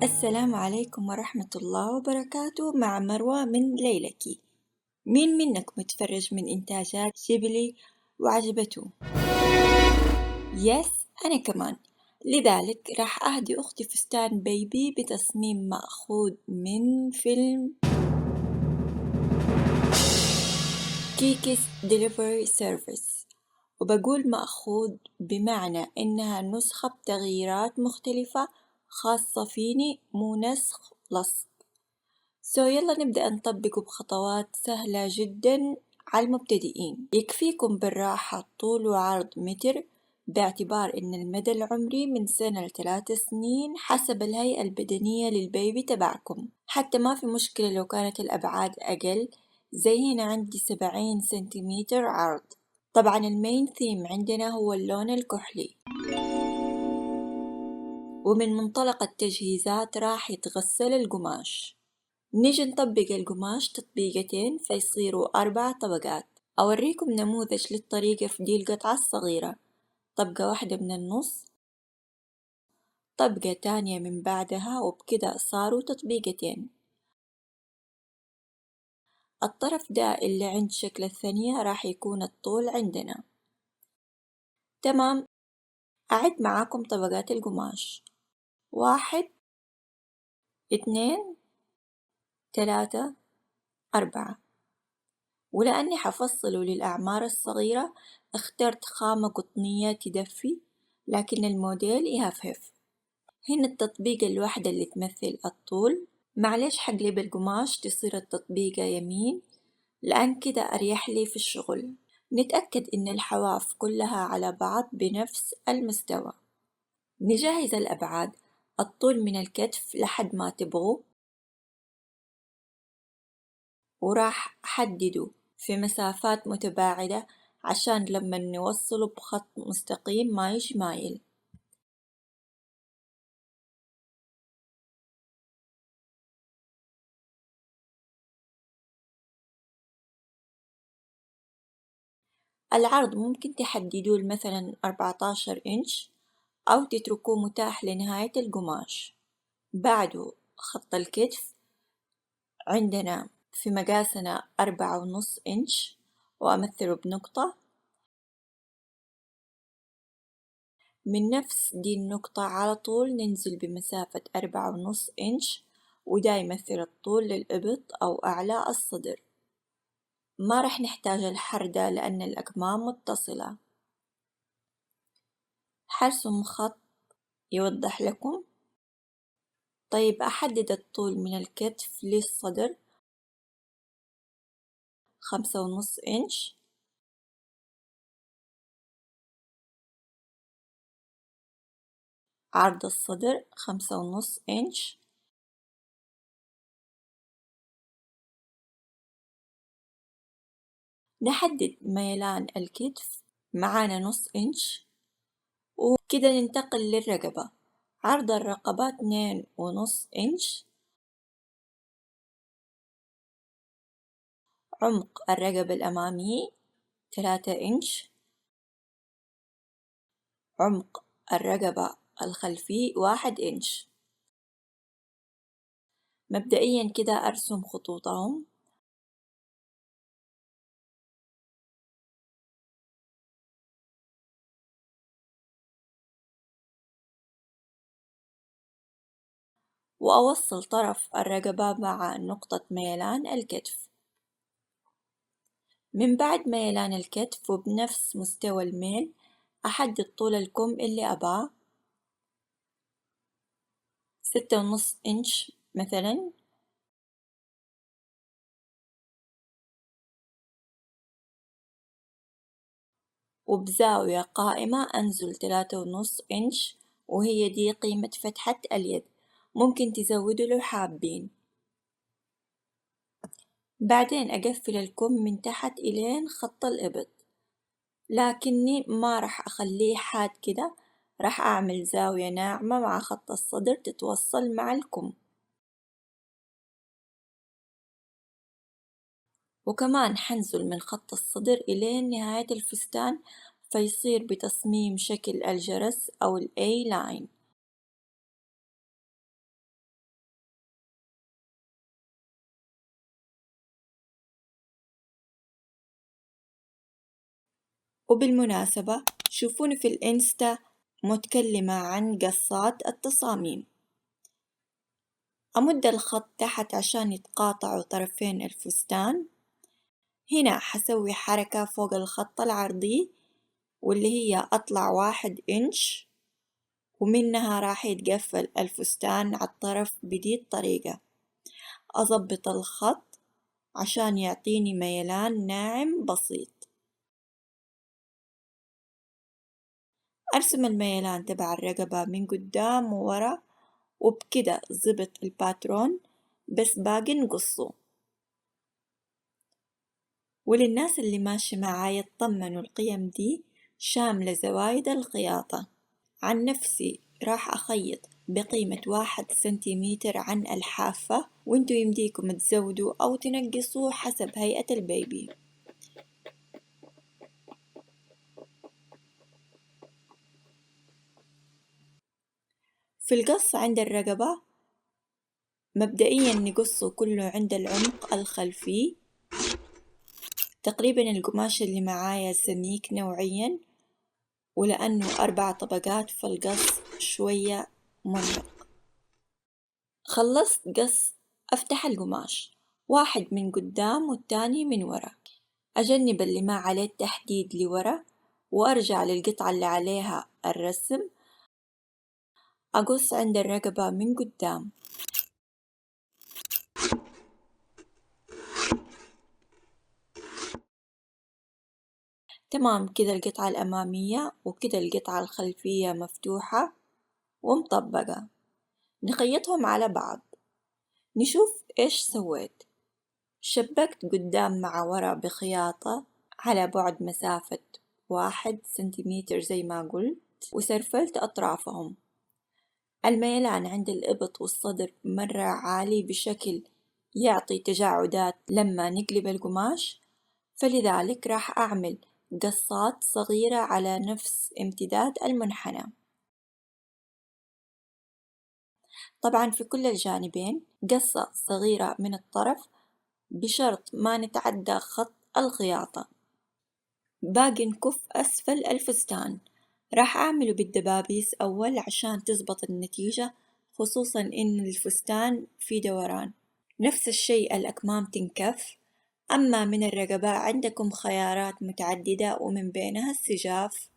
السلام عليكم ورحمة الله وبركاته. مع مروة من ليلكي. مين منك متفرج من إنتاجات جيبلي وعجبته؟ يس، أنا كمان. لذلك راح أهدي أختي فستان بيبي بتصميم مأخوذ من فيلم كيكي's ديليفري سيرفيس، وبقول مأخوذ بمعنى إنها نسخة بتغييرات مختلفة خاصة فيني، مو نسخ لصق. يلا نبدأ نطبقه بخطوات سهلة جدا على المبتدئين. يكفيكم بالراحة طول وعرض متر، باعتبار إن المدى العمري من سنة ل3 سنين حسب الهيئة البدنية للبيبي تبعكم. حتى ما في مشكلة لو كانت الأبعاد أقل، زي هنا عندي 70 سنتيمتر عرض. طبعا المين ثيم عندنا هو اللون الكحلي. ومن منطلق التجهيزات راح يتغسل القماش. نيجي نطبق القماش تطبيقتين فيصيروا 4 طبقات. أوريكم نموذج للطريقة في دي القطعة الصغيرة. طبقة واحدة من النص، طبقة تانية من بعدها، وبكده صاروا تطبيقتين. الطرف ده اللي عند شكل الثانية راح يكون الطول عندنا. تمام. أعد معاكم طبقات القماش: 1 2 3 4. ولأني حفصله للأعمار الصغيرة اخترت خامة قطنية تدفي، لكن الموديل يهفهف. هنا التطبيقة الواحدة اللي تمثل الطول. معلش حقلب القماش تصير التطبيقة يمين، لأن كده أريح لي في الشغل. نتأكد إن الحواف كلها على بعض بنفس المستوى. نجهز الأبعاد: الطول من الكتف لحد ما تبغوا، وراح أحدده في مسافات متباعدة عشان لما نوصله بخط مستقيم ما يجي مايل. العرض ممكن تحددوه مثلا 14 إنش أو تتركوه متاح لنهاية القماش. بعده خط الكتف عندنا في مقاسنا 4.5 إنش، وأمثله بنقطة. من نفس دي النقطة على طول ننزل بمسافة 4.5 إنش، وده يمثل الطول للإبط أو أعلى الصدر. ما رح نحتاج الحردة لأن الأكمام متصلة. حرسم خط يوضح لكم. طيب أحدد الطول من الكتف للصدر 5.5 إنش. عرض الصدر 5.5 إنش. نحدد ميلان الكتف معانا نص إنش، وكده ننتقل للرقبة. عرض الرقبة 2.5 إنش. عمق الرقبة الأمامي 3 إنش. عمق الرقبة الخلفي 1 إنش. مبدئيا كده أرسم خطوطهم. وأوصل طرف الرقبة مع نقطة ميلان الكتف. من بعد ميلان الكتف وبنفس مستوى الميل أحدد طول الكم اللي أباه 6.5 إنش مثلا. وبزاوية قائمة أنزل 3.5 إنش، وهي دي قيمة فتحة اليد. ممكن تزودوا لو حابين. بعدين أقفل الكم من تحت إلين خط الإبط، لكني ما راح أخليه حاد كده، راح أعمل زاوية ناعمة مع خط الصدر تتوصل مع الكم. وكمان حنزل من خط الصدر إلين نهاية الفستان فيصير بتصميم شكل الجرس أو الأي لاين. وبالمناسبة شوفوني في الإنستا متكلمة عن قصات التصاميم. أمد الخط تحت عشان يتقاطعوا طرفين الفستان. هنا حسوي حركة فوق الخط العرضي واللي هي أطلع 1 إنش، ومنها راح يتقفل الفستان على الطرف بدي الطريقة. أضبط الخط عشان يعطيني ميلان ناعم بسيط. أرسم الميلان تبع الرقبة من قدام وورا، وبكده ظبط الباترون، بس باقي نقصه. وللناس اللي ماشي معايا اطمنوا، القيم دي شاملة زوايد الخياطة. عن نفسي راح أخيط بقيمة 1 سنتيمتر عن الحافة، وانتو يمديكم تزودوا أو تنقصوا حسب هيئة البيبي. في القص عند الرقبة مبدئيا نقصه كله عند العنق الخلفي. تقريبا القماش اللي معايا سميك نوعيا، ولأنه 4 طبقات فالقص شوية مرهق. خلصت قص، أفتح القماش، واحد من قدام والتاني من ورا. أجنب اللي ما عليه التحديد لورا، وأرجع للقطعة اللي عليها الرسم. أقص عند الرقبة من قدام. تمام كده القطعة الأمامية، وكده القطعة الخلفية مفتوحة ومطبقة. نخيطهم على بعض. نشوف إيش سويت. شبكت قدام مع ورا بخياطة على بعد مسافة 1 سنتيمتر زي ما قلت، وسرفلت أطرافهم. الميلان عند الإبط والصدر مرة عالي بشكل يعطي تجاعدات لما نقلب القماش، فلذلك راح أعمل قصات صغيرة على نفس امتداد المنحنى. طبعا في كل الجانبين قصة صغيرة من الطرف بشرط ما نتعدى خط الخياطة. باقي نكف أسفل الفستان. راح أعمله بالدبابيس أول عشان تزبط النتيجة، خصوصا إن الفستان في دوران. نفس الشيء الأكمام تنكف. أما من الرقبة عندكم خيارات متعددة ومن بينها السجاف.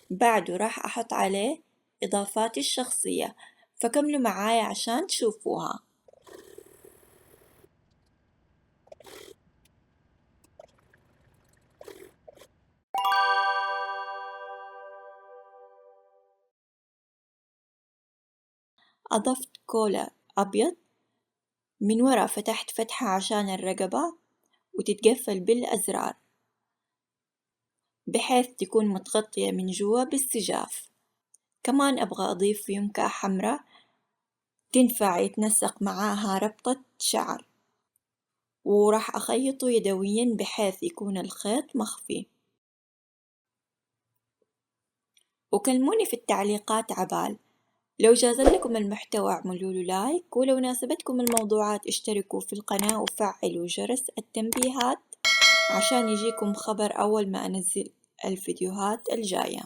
بعده راح أحط عليه إضافاتي الشخصية، فكملوا معايا عشان تشوفوها. أضفت كولا أبيض من ورا، فتحت فتحة عشان الرقبة وتتقفل بالأزرار بحيث تكون متغطية من جوا بالسجاف. كمان أبغى أضيف يمكة حمراء تنفع يتنسق معاها ربطة شعر، وراح أخيطه يدويا بحيث يكون الخيط مخفي. وكلموني في التعليقات عبال. لو جاز لكم المحتوى اعملوا له لايك، ولو ناسبتكم الموضوعات اشتركوا في القناة وفعلوا جرس التنبيهات عشان يجيكم خبر أول ما أنزل الفيديوهات الجاية.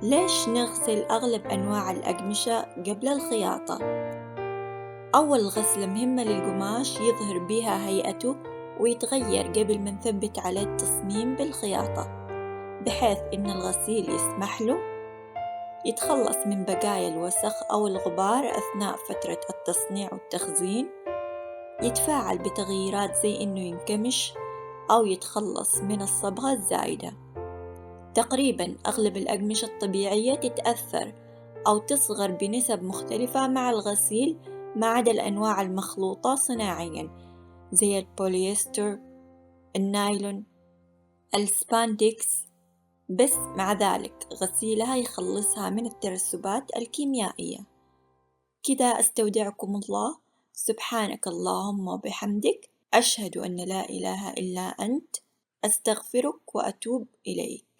ليش نغسل أغلب أنواع الأقمشة قبل الخياطة؟ أول غسلة مهمة للقماش يظهر بها هيئته ويتغير قبل ما نثبت عليه التصميم بالخياطة، بحيث إن الغسيل يسمح له يتخلص من بقايا الوسخ أو الغبار أثناء فترة التصنيع والتخزين، يتفاعل بتغييرات زي إنه ينكمش أو يتخلص من الصبغة الزايدة. تقريبا أغلب الأقمشة الطبيعية تتأثر أو تصغر بنسب مختلفة مع الغسيل، ما عدا الأنواع المخلوطة صناعيا زي البوليستر، النايلون، السباندكس، بس مع ذلك غسيلها يخلصها من الترسبات الكيميائية. كذا أستودعكم الله، سبحانك اللهم وبحمدك، أشهد أن لا إله إلا أنت، أستغفرك وأتوب إليك.